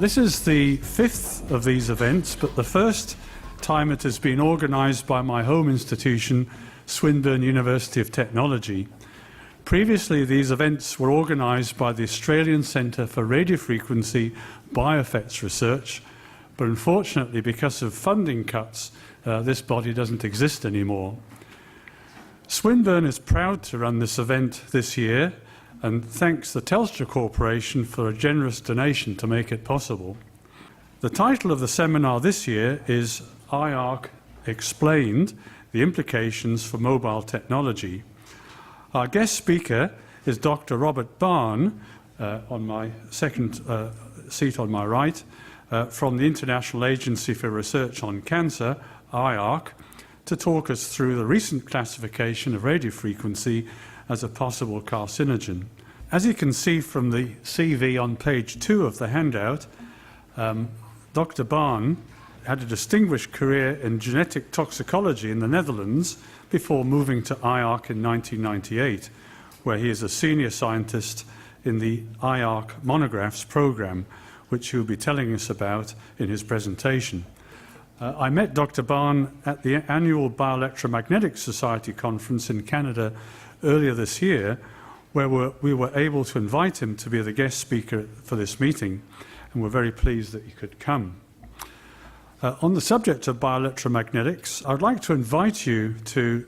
This is the fifth of these events, but the first time it has been organised by my home institution, Swinburne University of Technology. Previously, these events were organised by the Australian Centre for Radiofrequency Bioeffects Research, but unfortunately, because of funding cuts, this body doesn't exist anymore. Swinburne is proud to run this event this year and thanks the Telstra Corporation for a generous donation to make it possible. The title of the seminar this year is IARC Explained, the Implications for Mobile Technology. Our guest speaker is Dr. Robert Bann, on my second seat on my right, from the International Agency for Research on Cancer, IARC, to talk us through the recent classification of radiofrequency as a possible carcinogen. As you can see from the CV on page 2 of the handout, Dr. Bann had a distinguished career in genetic toxicology in the Netherlands before moving to IARC in 1998, where he is a senior scientist in the IARC monographs program, which he will be telling us about in his presentation. I met Dr. Bann at the annual Bioelectromagnetic Society conference in Canada earlier this year, where we were able to invite him to be the guest speaker for this meeting, and we're very pleased that he could come. On the subject of bioelectromagnetics, I would like to invite you to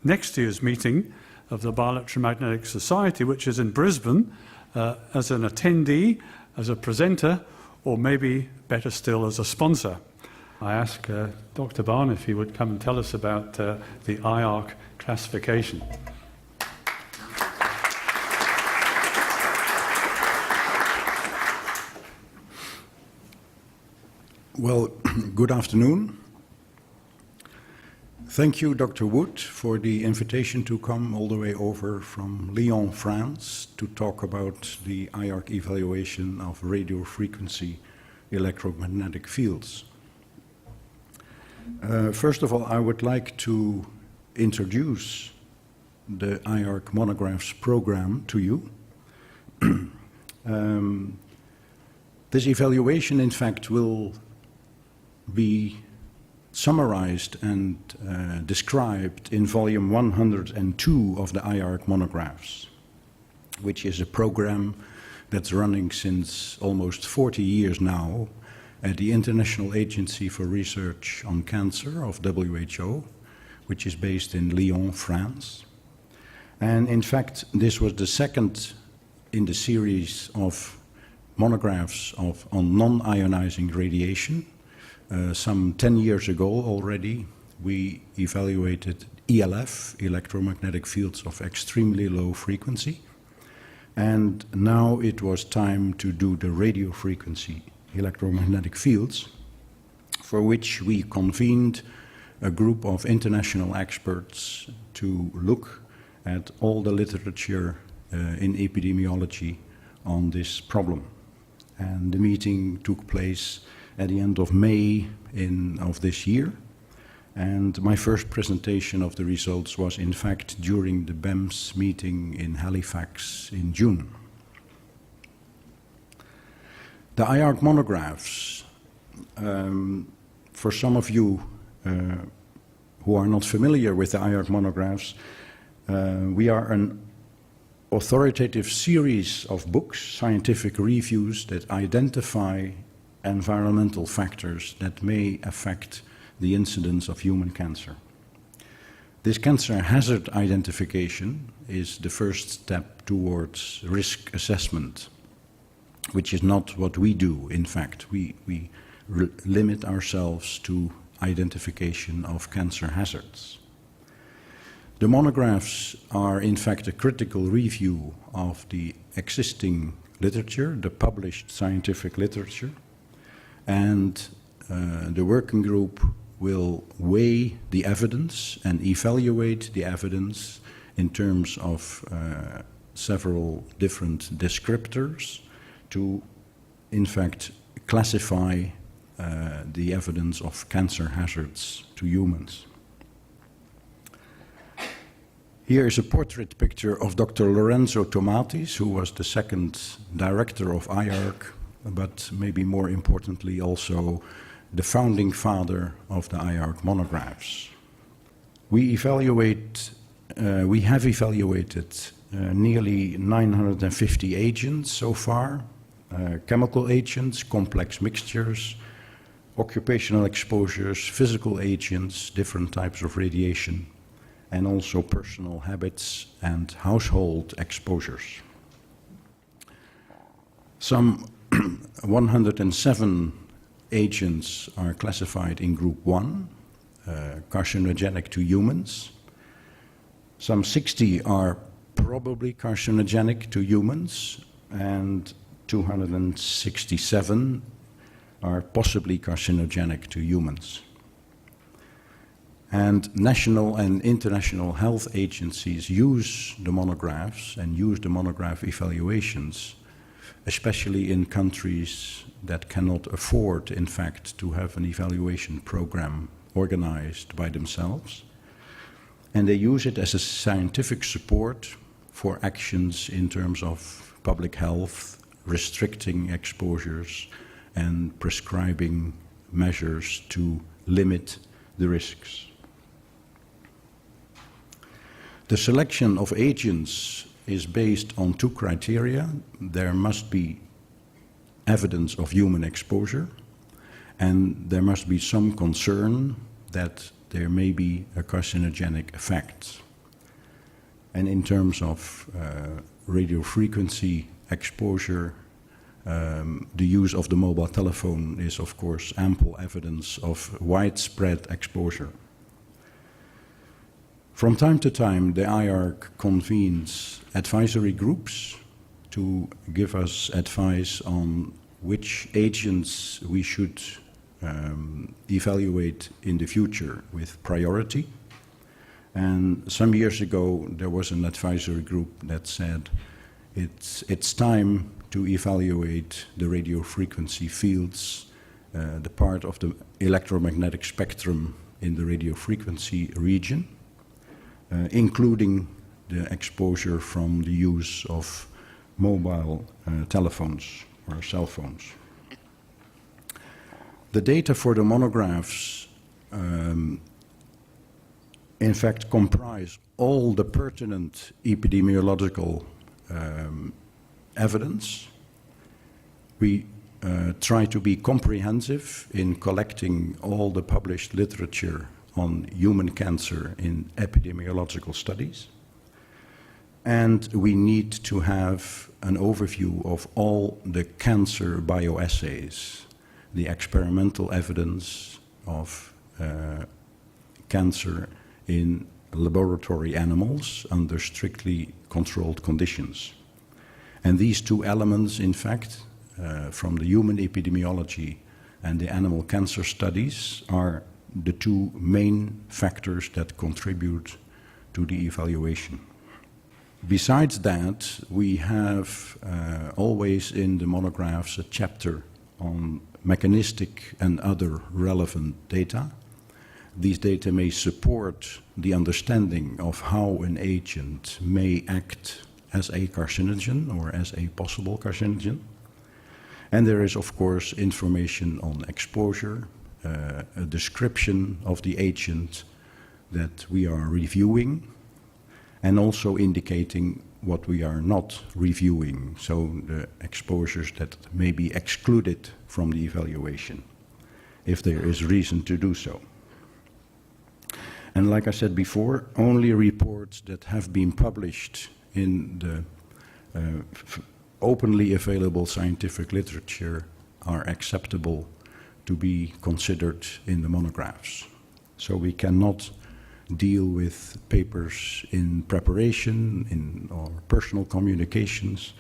next year's meeting of the Bioelectromagnetic Society, which is in Brisbane, as an attendee, as a presenter, or maybe better still as a sponsor. I ask Dr. Bann if he would come and tell us about the IARC classification. Well, good afternoon. Thank you, Dr. Wood, for the invitation to come all the way over from Lyon, France, to talk about the IARC evaluation of radiofrequency electromagnetic fields. First of all, I would like to introduce the IARC monographs program to you. This evaluation, in fact, will be summarized and described in volume 102 of the IARC monographs, which is a program that's running since almost 40 years now at the International Agency for Research on Cancer of WHO, which is based in Lyon, France. And in fact, this was the second in the series of monographs on non-ionizing radiation. Some 10 years ago already, we evaluated ELF, electromagnetic fields of extremely low frequency. And now it was time to do the radiofrequency electromagnetic fields, for which we convened a group of international experts to look at all the literature in epidemiology on this problem. And the meeting took place at the end of May of this year. And my first presentation of the results was, in fact, during the BEMS meeting in Halifax in June. The IARC monographs, for some of you who are not familiar with the IARC monographs, we are an authoritative series of books, scientific reviews that identify environmental factors that may affect the incidence of human cancer. This cancer hazard identification is the first step towards risk assessment, which is not what we do. In fact, we limit ourselves to identification of cancer hazards. The monographs are in fact a critical review of the existing literature, the published scientific literature, and the working group will weigh the evidence and evaluate the evidence in terms of several different descriptors to, in fact, classify the evidence of cancer hazards to humans. Here is a portrait picture of Dr. Lorenzo Tomatis, who was the second director of IARC but maybe more importantly also the founding father of the IARC monographs. We have evaluated nearly 950 agents so far, chemical agents, complex mixtures, occupational exposures, physical agents, different types of radiation, and also personal habits and household exposures. Some 107 agents are classified in group 1, carcinogenic to humans. Some 60 are probably carcinogenic to humans, and 267 are possibly carcinogenic to humans. And national and international health agencies use the monographs and use the monograph evaluations, especially in countries that cannot afford, in fact, to have an evaluation program organized by themselves. And they use it as a scientific support for actions in terms of public health, restricting exposures, and prescribing measures to limit the risks. The selection of agents is based on two criteria. There must be evidence of human exposure, and there must be some concern that there may be a carcinogenic effect. And in terms of radiofrequency exposure, the use of the mobile telephone is, of course, ample evidence of widespread exposure. From time to time, the IARC convenes advisory groups to give us advice on which agents we should evaluate in the future with priority. And some years ago, there was an advisory group that said it's time to evaluate the radiofrequency fields, the part of the electromagnetic spectrum in the radiofrequency region, including the exposure from the use of mobile telephones or cell phones. The data for the monographs in fact comprise all the pertinent epidemiological evidence. We try to be comprehensive in collecting all the published literature on human cancer in epidemiological studies. And we need to have an overview of all the cancer bioassays, the experimental evidence of cancer in laboratory animals under strictly controlled conditions. And these two elements, in fact, from the human epidemiology and the animal cancer studies, are the two main factors that contribute to the evaluation. Besides that, we have always in the monographs a chapter on mechanistic and other relevant data. These data may support the understanding of how an agent may act as a carcinogen or as a possible carcinogen. And there is, of course, information on exposure, a description of the agent that we are reviewing, and also indicating what we are not reviewing, so the exposures that may be excluded from the evaluation, if there is reason to do so. And like I said before, only reports that have been published in the openly available scientific literature are acceptable to be considered in the monographs. So we cannot deal with papers in preparation, or personal communications,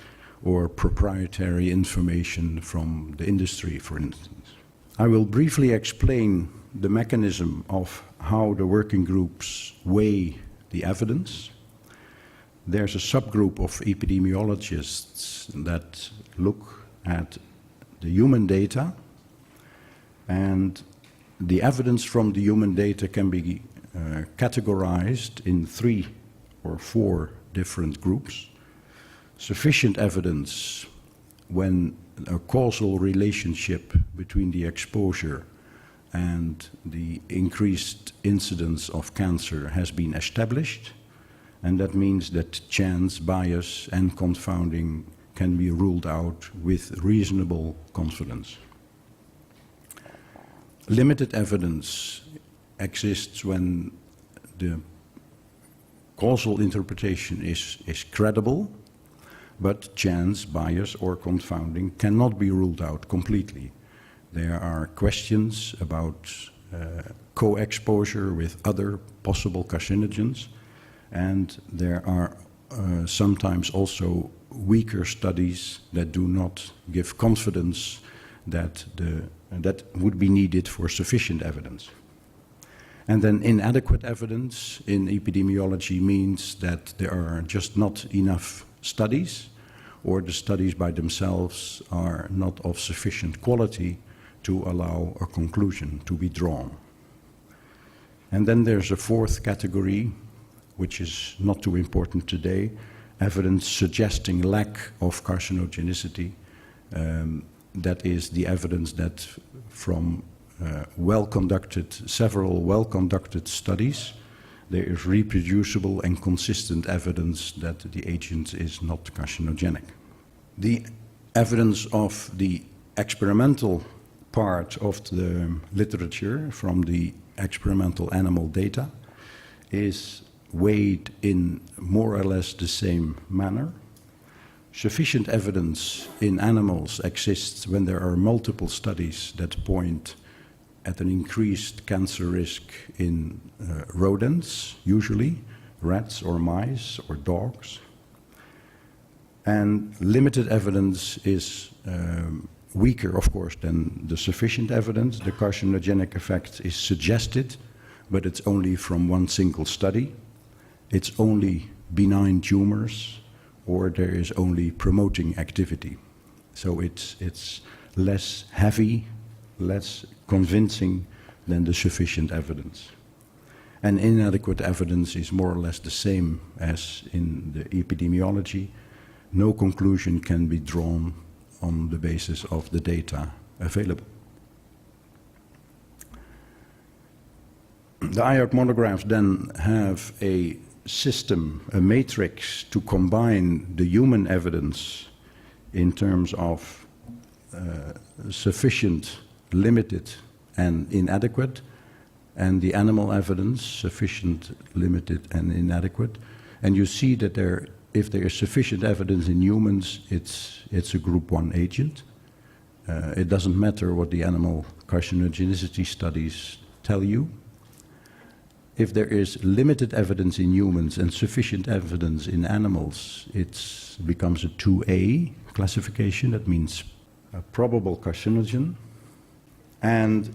or proprietary information from the industry, for instance. I will briefly explain the mechanism of how the working groups weigh the evidence. There's a subgroup of epidemiologists that look at the human data, and the evidence from the human data can be categorized in 3 or 4 different groups. Sufficient evidence when a causal relationship between the exposure and the increased incidence of cancer has been established, and that means that chance, bias, and confounding can be ruled out with reasonable confidence. Limited evidence exists when the causal interpretation is credible, but chance, bias, or confounding cannot be ruled out completely. There are questions about co-exposure with other possible carcinogens, and there are sometimes also weaker studies that do not give confidence that that would be needed for sufficient evidence. And then inadequate evidence in epidemiology means that there are just not enough studies, or the studies by themselves are not of sufficient quality to allow a conclusion to be drawn. And then there's a fourth category, which is not too important today, evidence suggesting lack of carcinogenicity. That is the evidence that from several well-conducted studies, there is reproducible and consistent evidence that the agent is not carcinogenic. The evidence of the experimental part of the literature from the experimental animal data is weighed in more or less the same manner. Sufficient evidence in animals exists when there are multiple studies that point at an increased cancer risk in rodents, usually rats or mice or dogs. And limited evidence is weaker, of course, than the sufficient evidence. The carcinogenic effect is suggested, but it's only from one single study. It's only benign tumors, or there is only promoting activity. So it's less heavy, less convincing than the sufficient evidence. And inadequate evidence is more or less the same as in the epidemiology. No conclusion can be drawn on the basis of the data available. The IARC monographs then have a system, a matrix to combine the human evidence in terms of sufficient, limited, and inadequate, and the animal evidence, sufficient, limited, and inadequate. And you see that if there is sufficient evidence in humans, it's a group 1 agent. It doesn't matter what the animal carcinogenicity studies tell you. If there is limited evidence in humans and sufficient evidence in animals, it becomes a 2A classification. That means a probable carcinogen. And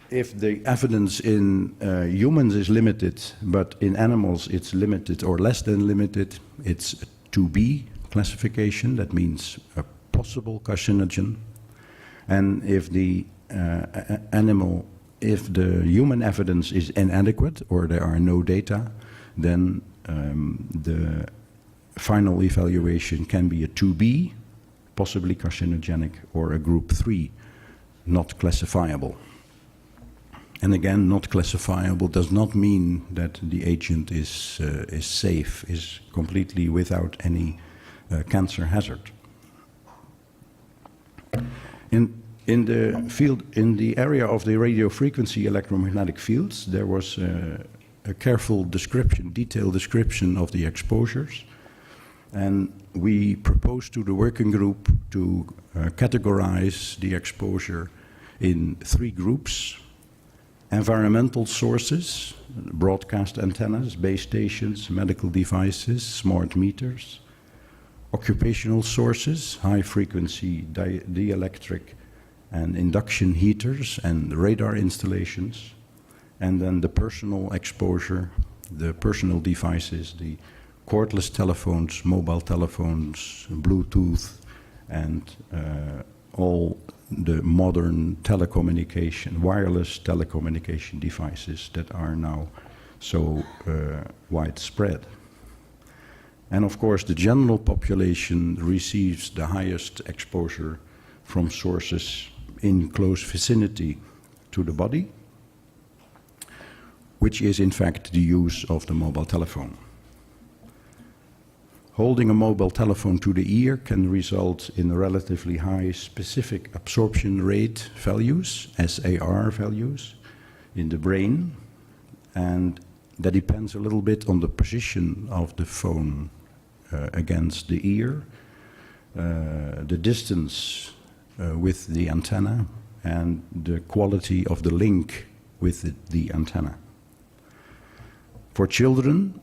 if the evidence in humans is limited, but in animals it's limited or less than limited, it's a 2B classification. That means a possible carcinogen. And if the human evidence is inadequate or there are no data, then the final evaluation can be a 2B, possibly carcinogenic, or a group 3, not classifiable. And again, not classifiable does not mean that the agent is safe, is completely without any cancer hazard. In the field, in the area of the radiofrequency electromagnetic fields, there was a careful description, detailed description of the exposures. And we proposed to the working group to categorize the exposure in 3 groups: environmental sources, broadcast antennas, base stations, medical devices, smart meters; occupational sources, high frequency dielectric and induction heaters and radar installations; and then the personal exposure, the personal devices, the cordless telephones, mobile telephones, Bluetooth, and all the modern telecommunication, wireless telecommunication devices that are now so widespread. And of course, the general population receives the highest exposure from sources in close vicinity to the body, which is in fact the use of the mobile telephone. Holding a mobile telephone to the ear can result in relatively high specific absorption rate values, SAR values, in the brain, and that depends a little bit on the position of the phone against the ear, the distance with the antenna, and the quality of the link with the antenna. For children,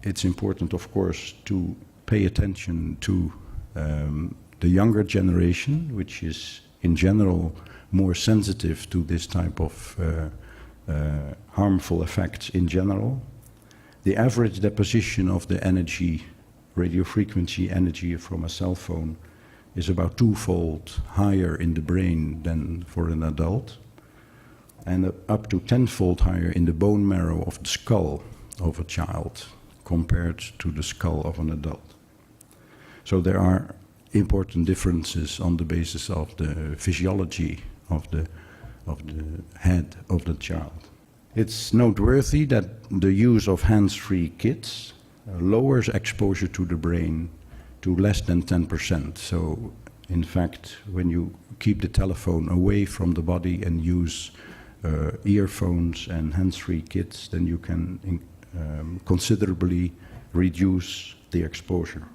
it's important, of course, to pay attention to the younger generation, which is in general more sensitive to this type of harmful effects in general. The average deposition of the energy, radio frequency energy from a cell phone, is about twofold higher in the brain than for an adult, and up to tenfold higher in the bone marrow of the skull of a child compared to the skull of an adult. So there are important differences on the basis of the physiology of the head of the child. It's noteworthy that the use of hands-free kits lowers exposure to the brain to less than 10%. So in fact, when you keep the telephone away from the body and use earphones and hands-free kits, then you can considerably reduce the exposure,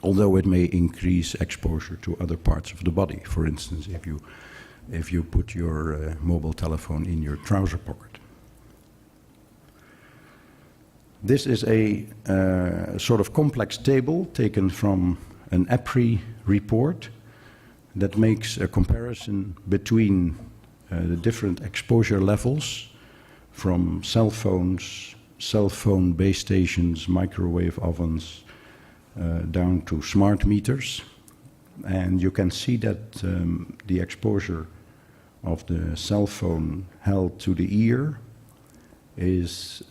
although it may increase exposure to other parts of the body. For instance, if you put your mobile telephone in your trouser pocket. This is a sort of complex table taken from an EPRI report that makes a comparison between the different exposure levels from cell phones, cell phone base stations, microwave ovens, down to smart meters. And you can see that the exposure of the cell phone held to the ear is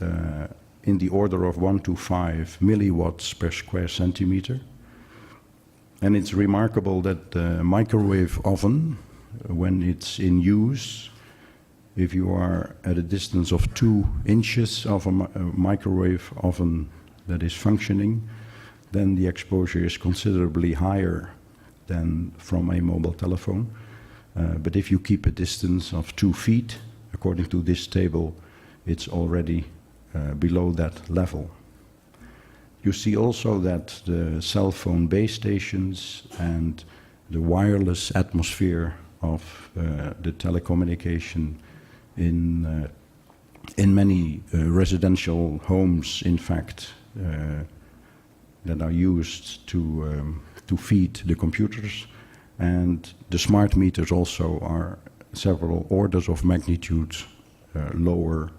in the order of 1 to 5 milliwatts per square centimeter. And it's remarkable that the microwave oven, when it's in use, if you are at a distance of 2 inches of a microwave oven that is functioning, then the exposure is considerably higher than from a mobile telephone. But if you keep a distance of 2 feet, according to this table, it's already below that level. You see also that the cell phone base stations and the wireless atmosphere of the telecommunication in many residential homes, in fact, that are used to feed the computers, and the smart meters also are several orders of magnitude lower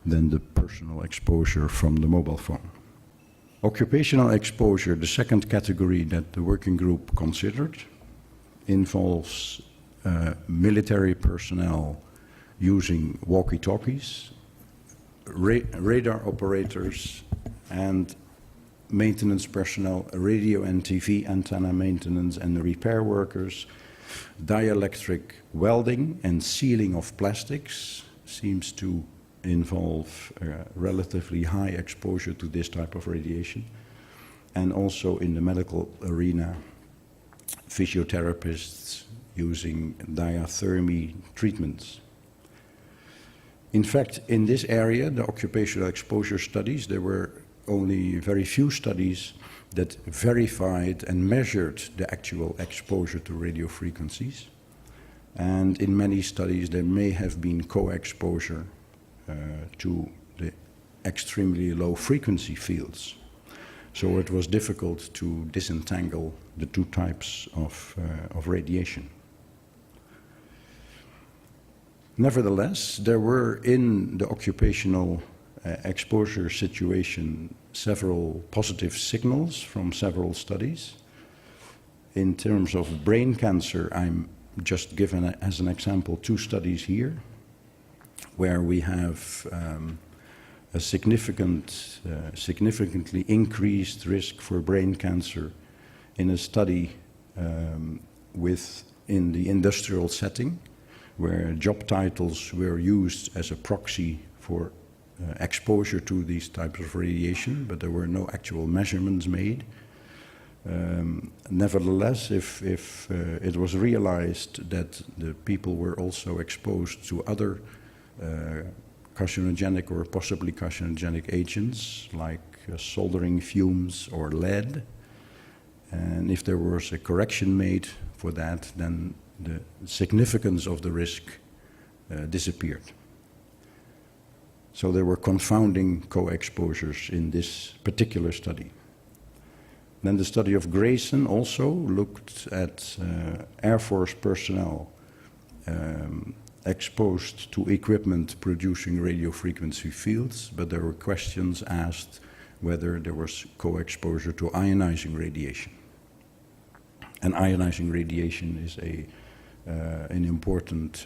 than the personal exposure from the mobile phone. Occupational exposure, the second category that the working group considered, involves military personnel using walkie-talkies, radar operators, and maintenance personnel, radio and TV antenna maintenance and repair workers, dielectric welding and sealing of plastics seems to involve relatively high exposure to this type of radiation. And also in the medical arena, physiotherapists using diathermy treatments. In fact, in this area, the occupational exposure studies, there were only very few studies that verified and measured the actual exposure to radio frequencies. And in many studies, there may have been co-exposure to the extremely low frequency fields. So it was difficult to disentangle the two types of radiation. Nevertheless, there were in the occupational exposure situation several positive signals from several studies. In terms of brain cancer, I'm just given as an example 2 studies here, where we have a significantly increased risk for brain cancer in a study in the industrial setting, where job titles were used as a proxy for exposure to these types of radiation, but there were no actual measurements made. Nevertheless, if it was realized that the people were also exposed to other carcinogenic or possibly carcinogenic agents like soldering fumes or lead, and if there was a correction made for that, then the significance of the risk disappeared. So there were confounding co-exposures in this particular study. Then the study of Grayson also looked at Air Force personnel exposed to equipment producing radio frequency fields, but there were questions asked whether there was co-exposure to ionizing radiation. And ionizing radiation is an important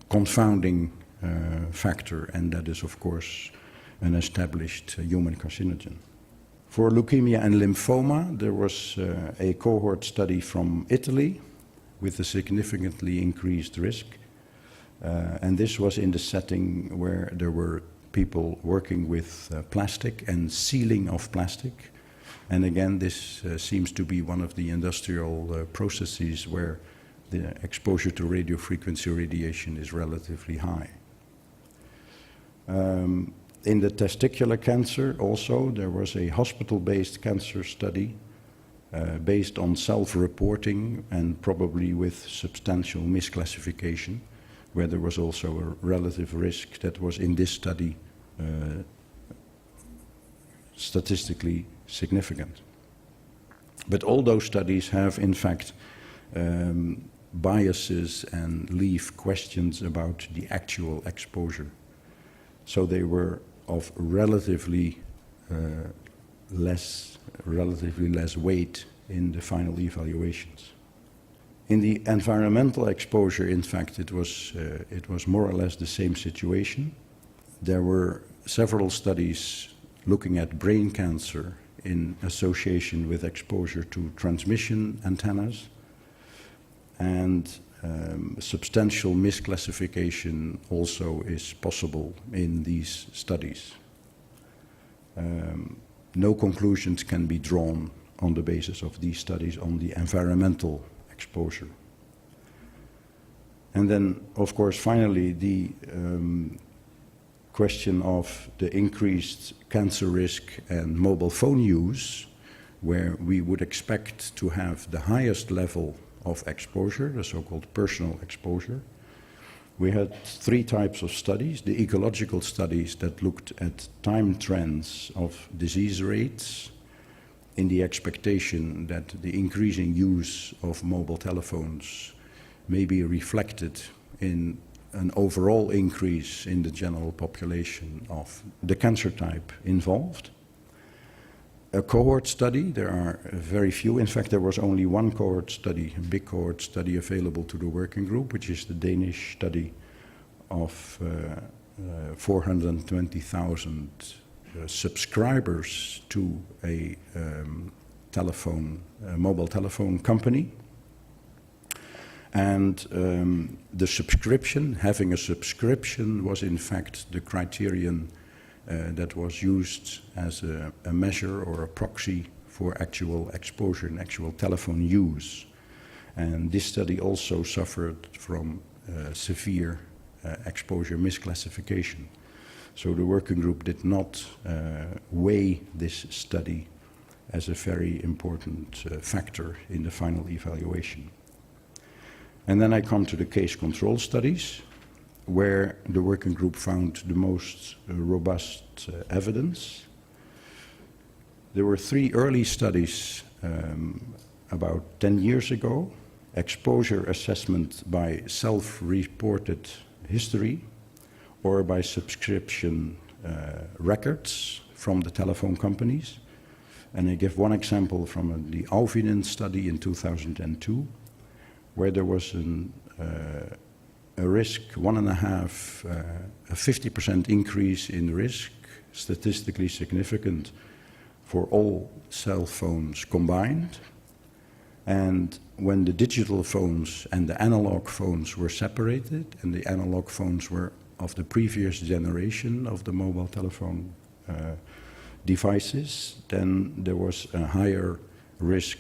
confounding factor, and that is, of course, an established human carcinogen. For leukemia and lymphoma, there was a cohort study from Italy with a significantly increased risk. And this was in the setting where there were people working with plastic and sealing of plastic. And again, this seems to be one of the industrial processes where the exposure to radio frequency radiation is relatively high. In the testicular cancer also, there was a hospital-based cancer study based on self-reporting and probably with substantial misclassification, where there was also a relative risk that was in this study statistically significant. But all those studies have, in fact, biases and leave questions about the actual exposure. So they were of relatively less weight in the final evaluations. In the environmental exposure, in fact, it was more or less the same situation. There were several studies looking at brain cancer in association with exposure to transmission antennas, and substantial misclassification also is possible in these studies. No conclusions can be drawn on the basis of these studies on the environmental exposure. And then, of course, finally, the question of the increased cancer risk and mobile phone use, where we would expect to have the highest level of exposure, the so-called personal exposure. We had three types of studies: the ecological studies that looked at time trends of disease rates in the expectation that the increasing use of mobile telephones may be reflected in an overall increase in the general population of the cancer type involved. A cohort study, there are very few. In fact, there was only one cohort study, a big cohort study available to the working group, which is the Danish study of 420,000 subscribers to a mobile telephone company. And the subscription, having a subscription, was in fact the criterion that was used as a measure or a proxy for actual exposure and actual telephone use. And this study also suffered from severe exposure misclassification. So the working group did not weigh this study as a very important factor in the final evaluation. And then I come to the case control studies, where the working group found the most robust evidence. There were three early studies about 10 years ago: exposure assessment by self-reported history or by subscription records from the telephone companies. And I give one example from the Auvinen study in 2002, where there was a risk, 1.5, a 50% increase in risk, statistically significant for all cell phones combined. And when the digital phones and the analog phones were separated, and the analog phones were of the previous generation of the mobile telephone devices, then there was a higher risk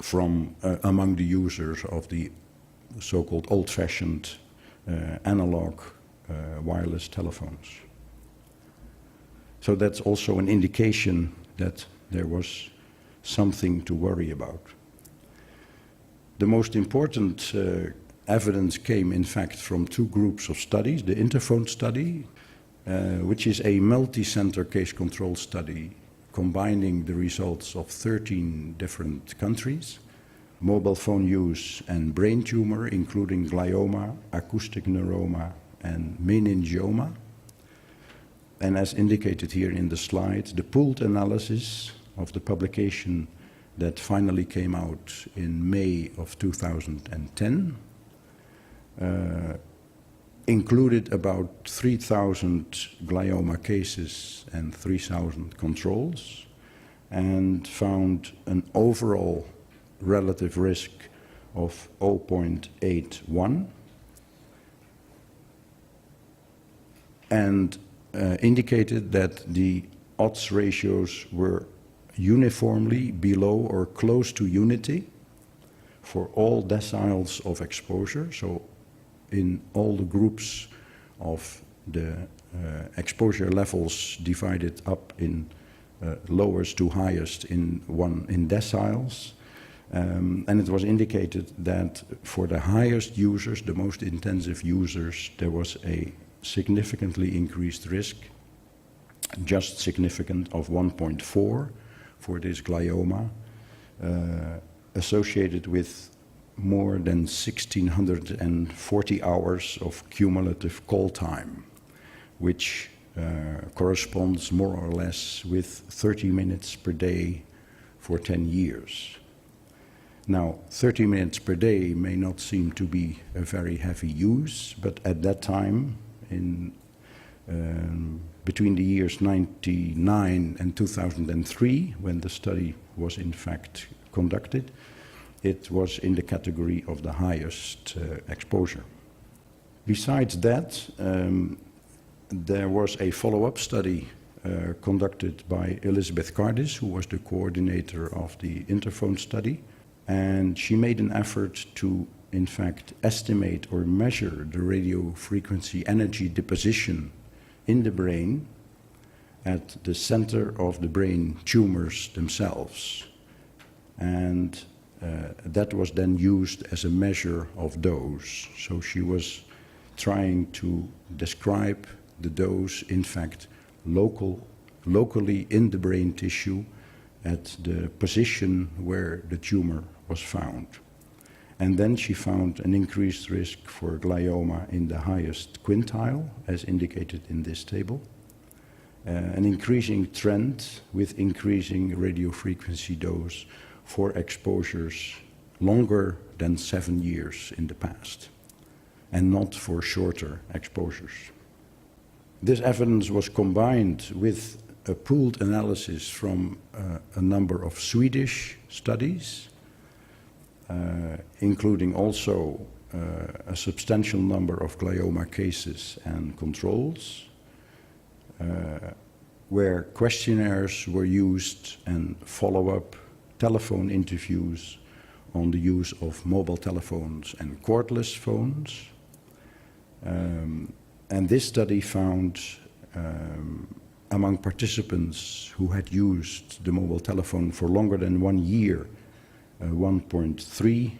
from among the users of the so-called old-fashioned analog wireless telephones. So that's also an indication that there was something to worry about. The most important evidence came, in fact, from two groups of studies. The Interphone study, which is a multi-center case control study combining the results of 13 different countries, mobile phone use and brain tumor, including glioma, acoustic neuroma, and meningioma. And as indicated here in the slide, the pooled analysis of the publication that finally came out in May of 2010 included about 3,000 glioma cases and 3,000 controls, and found an overall relative risk of 0.81, and indicated that the odds ratios were uniformly below or close to unity for all deciles of exposure. So in all the groups of the exposure levels divided up in lowest to highest in deciles. And it was indicated that for the highest users, the most intensive users, there was a significantly increased risk, just significant, of 1.4 for this glioma, associated with more than 1,640 hours of cumulative call time, which corresponds more or less with 30 minutes per day for 10 years. Now, 30 minutes per day may not seem to be a very heavy use, but at that time, in between the years 1999 and 2003, when the study was in fact conducted, it was in the category of the highest exposure. Besides that, there was a follow-up study conducted by Elizabeth Cardis, who was the coordinator of the Interphone study, and she made an effort to, in fact, estimate or measure the radio frequency energy deposition in the brain at the center of the brain tumors themselves. And that was then used as a measure of dose. So she was trying to describe the dose, in fact, locally in the brain tissue at the position where the tumor was found. And then she found an increased risk for glioma in the highest quintile, as indicated in this table, an increasing trend with increasing radio frequency dose for exposures longer than 7 years in the past, and not for shorter exposures. This evidence was combined with a pooled analysis from a number of Swedish studies, including also a substantial number of glioma cases and controls, where questionnaires were used and follow-up telephone interviews on the use of mobile telephones and cordless phones. And this study found among participants who had used the mobile telephone for longer than 1 year, 1.3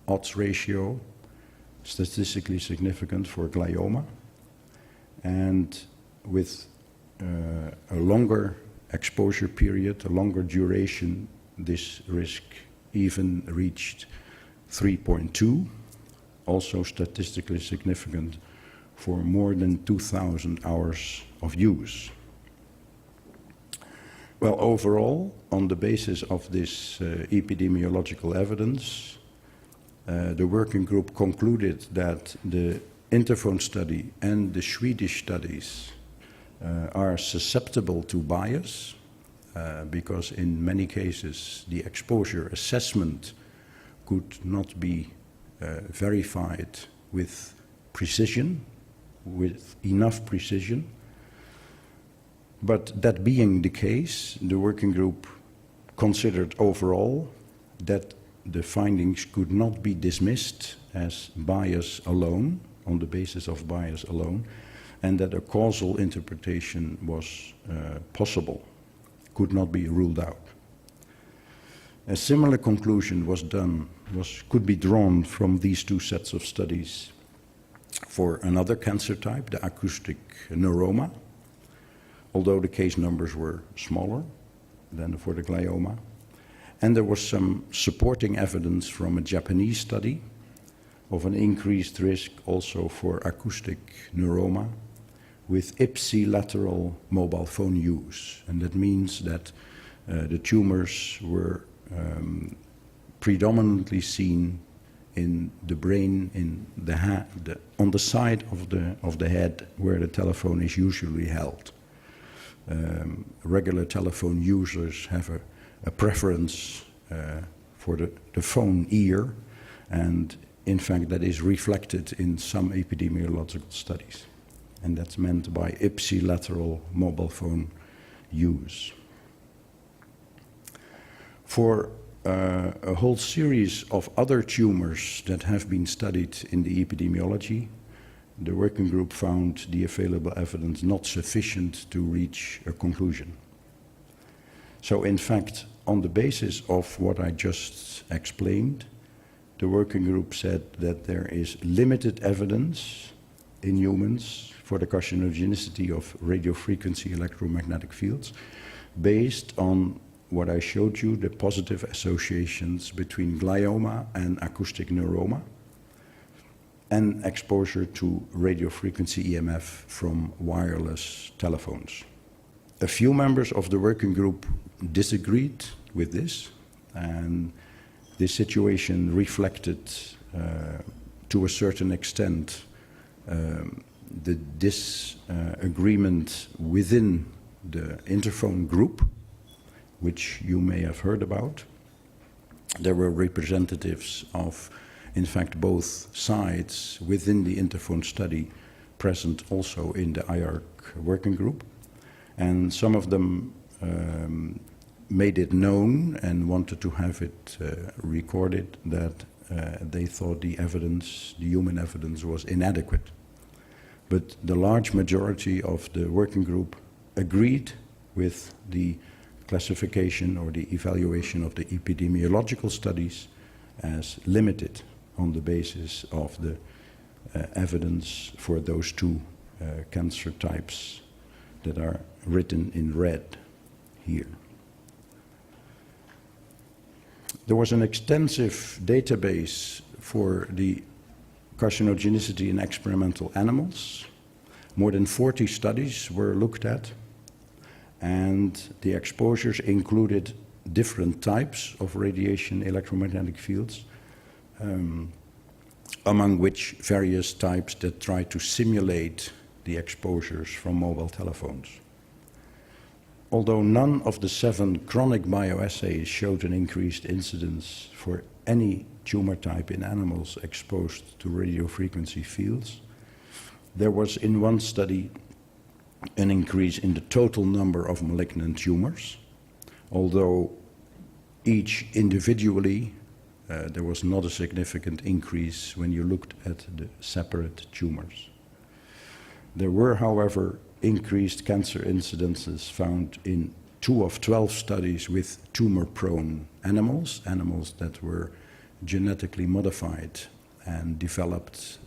odds ratio, statistically significant for glioma, and with a longer exposure period, a longer duration, this risk even reached 3.2, also statistically significant for more than 2,000 hours of use. Well, overall, on the basis of this epidemiological evidence, the working group concluded that the interphone study and the Swedish studies are susceptible to bias because in many cases the exposure assessment could not be verified with precision, with enough precision. But that being the case, the working group considered overall that the findings could not be dismissed as bias alone, on the basis of bias alone, and that a causal interpretation was possible, could not be ruled out. A similar conclusion could be drawn from these two sets of studies for another cancer type, the acoustic neuroma, although the case numbers were smaller than for the glioma. And there was some supporting evidence from a Japanese study of an increased risk also for acoustic neuroma with ipsilateral mobile phone use. And that means that the tumors were predominantly seen in the brain, in the on the side of the head where the telephone is usually held. Regular telephone users have a preference for the phone ear, and in fact that is reflected in some epidemiological studies, and that's meant by ipsilateral mobile phone use. For a whole series of other tumors that have been studied in the epidemiology, the working group found the available evidence not sufficient to reach a conclusion. So in fact, on the basis of what I just explained, the working group said that there is limited evidence in humans for the carcinogenicity of radiofrequency electromagnetic fields based on what I showed you, the positive associations between glioma and acoustic neuroma, and exposure to radiofrequency EMF from wireless telephones. A few members of the working group disagreed with this, and this situation reflected to a certain extent the disagreement within the interphone group, which you may have heard about. There were representatives of, in fact, both sides within the interphone study present also in the IARC working group. And some of them made it known and wanted to have it recorded that they thought the evidence, the human evidence, was inadequate. But the large majority of the working group agreed with the classification or the evaluation of the epidemiological studies as limited on the basis of the evidence for those two cancer types that are written in red here. There was an extensive database for the carcinogenicity in experimental animals. More than 40 studies were looked at, and the exposures included different types of radiation electromagnetic fields, among which various types that try to simulate the exposures from mobile telephones. Although none of the 7 chronic bioassays showed an increased incidence for any tumor type in animals exposed to radiofrequency fields, there was in one study an increase in the total number of malignant tumors, although each individually there was not a significant increase when you looked at the separate tumors. There were, however, increased cancer incidences found in 2 of 12 studies with tumor-prone animals, animals that were genetically modified and developed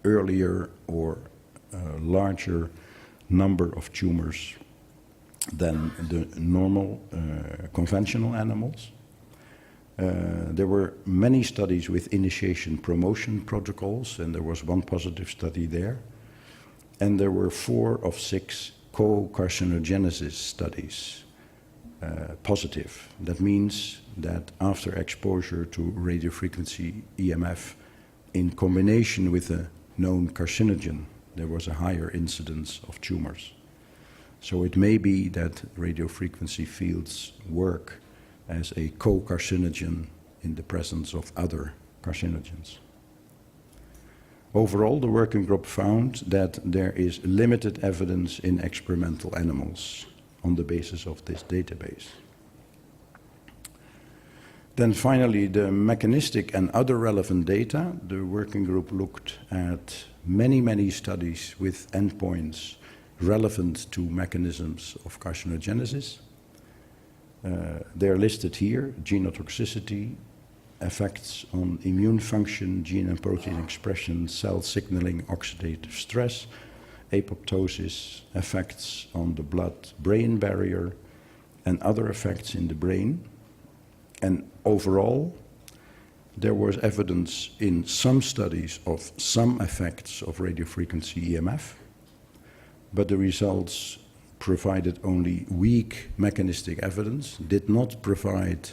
earlier or larger number of tumors than the normal conventional animals. There were many studies with initiation promotion protocols, and there was one positive study there. And there were 4 of 6 co-carcinogenesis studies positive. That means that after exposure to radiofrequency EMF in combination with a known carcinogen, there was a higher incidence of tumors. So it may be that radiofrequency fields work as a co-carcinogen in the presence of other carcinogens. Overall, the working group found that there is limited evidence in experimental animals on the basis of this database. Then finally, the mechanistic and other relevant data. The working group looked at many studies with endpoints relevant to mechanisms of carcinogenesis. They are listed here: genotoxicity, effects on immune function, gene and protein expression, cell signaling, oxidative stress, apoptosis, effects on the blood-brain barrier, and other effects in the brain. And overall, there was evidence in some studies of some effects of radiofrequency EMF, but the results provided only weak mechanistic evidence, did not provide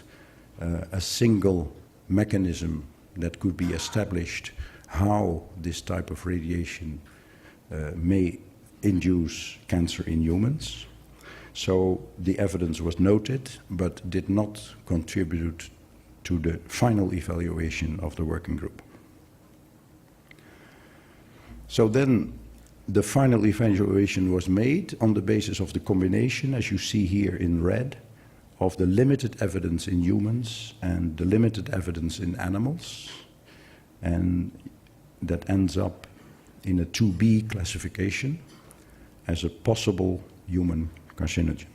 a single mechanism that could be established how this type of radiation may induce cancer in humans. So the evidence was noted, but did not contribute to the final evaluation of the working group. So then the final evaluation was made on the basis of the combination, as you see here in red, of the limited evidence in humans and the limited evidence in animals, and that ends up in a 2B classification as a possible human carcinogen.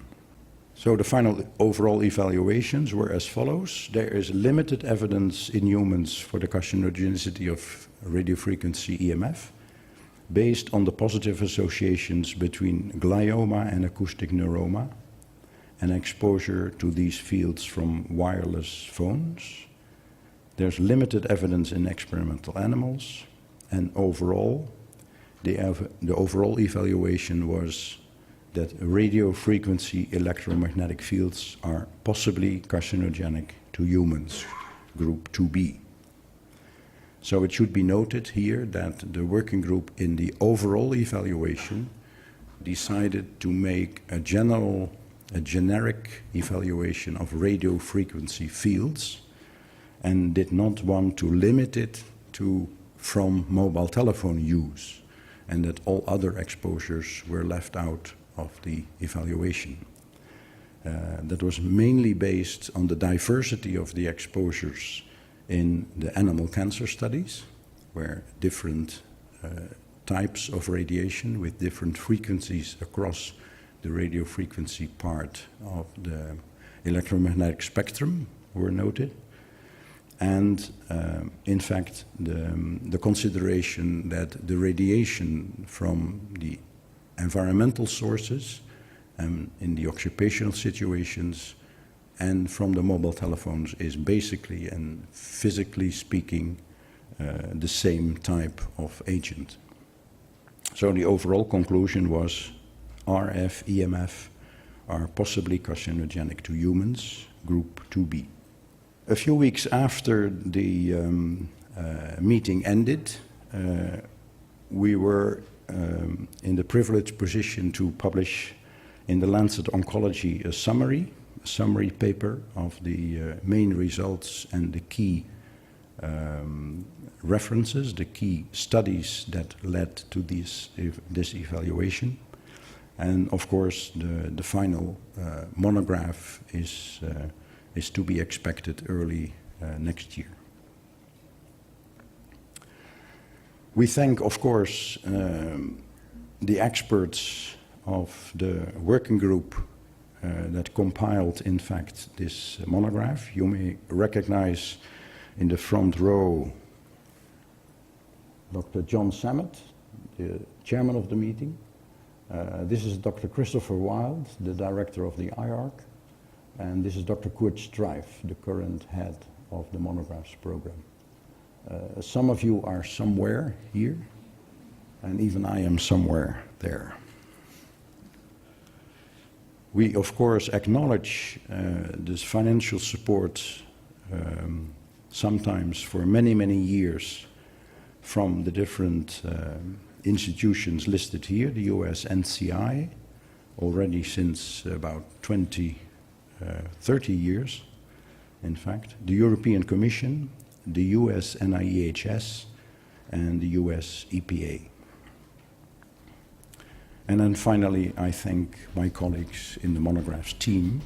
So the final overall evaluations were as follows. There is limited evidence in humans for the carcinogenicity of radiofrequency EMF based on the positive associations between glioma and acoustic neuroma and exposure to these fields from wireless phones. There's limited evidence in experimental animals, and overall, the overall evaluation was that radiofrequency electromagnetic fields are possibly carcinogenic to humans, group 2B. So it should be noted here that the working group in the overall evaluation decided to make a generic evaluation of radiofrequency fields and did not want to limit it to from mobile telephone use, and that all other exposures were left out of the evaluation. That was mainly based on the diversity of the exposures in the animal cancer studies, where different types of radiation with different frequencies across the radiofrequency part of the electromagnetic spectrum were noted. And in fact, the consideration that the radiation from the environmental sources and in the occupational situations and from the mobile telephones is basically and physically speaking the same type of agent. So the overall conclusion was RF, EMF are possibly carcinogenic to humans, group 2B. A few weeks after the meeting ended, we were in the privileged position to publish in the Lancet Oncology a summary paper of the main results and the key references, the key studies that led to this evaluation. And of course, the final monograph is to be expected early next year. We thank, of course, the experts of the working group that compiled, in fact, this monograph. You may recognize in the front row Dr. John Samet, the chairman of the meeting. This is Dr. Christopher Wild, the director of the IARC. And this is Dr. Kurt Streiff, the current head of the monographs program. Some of you are somewhere here, and even I am somewhere there. We, of course, acknowledge this financial support sometimes for many, many years from the different institutions listed here, the US NCI, already since about 30 years, in fact, the European Commission, the US NIEHS, and the US EPA. And then finally, I thank my colleagues in the Monographs team.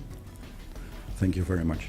Thank you very much.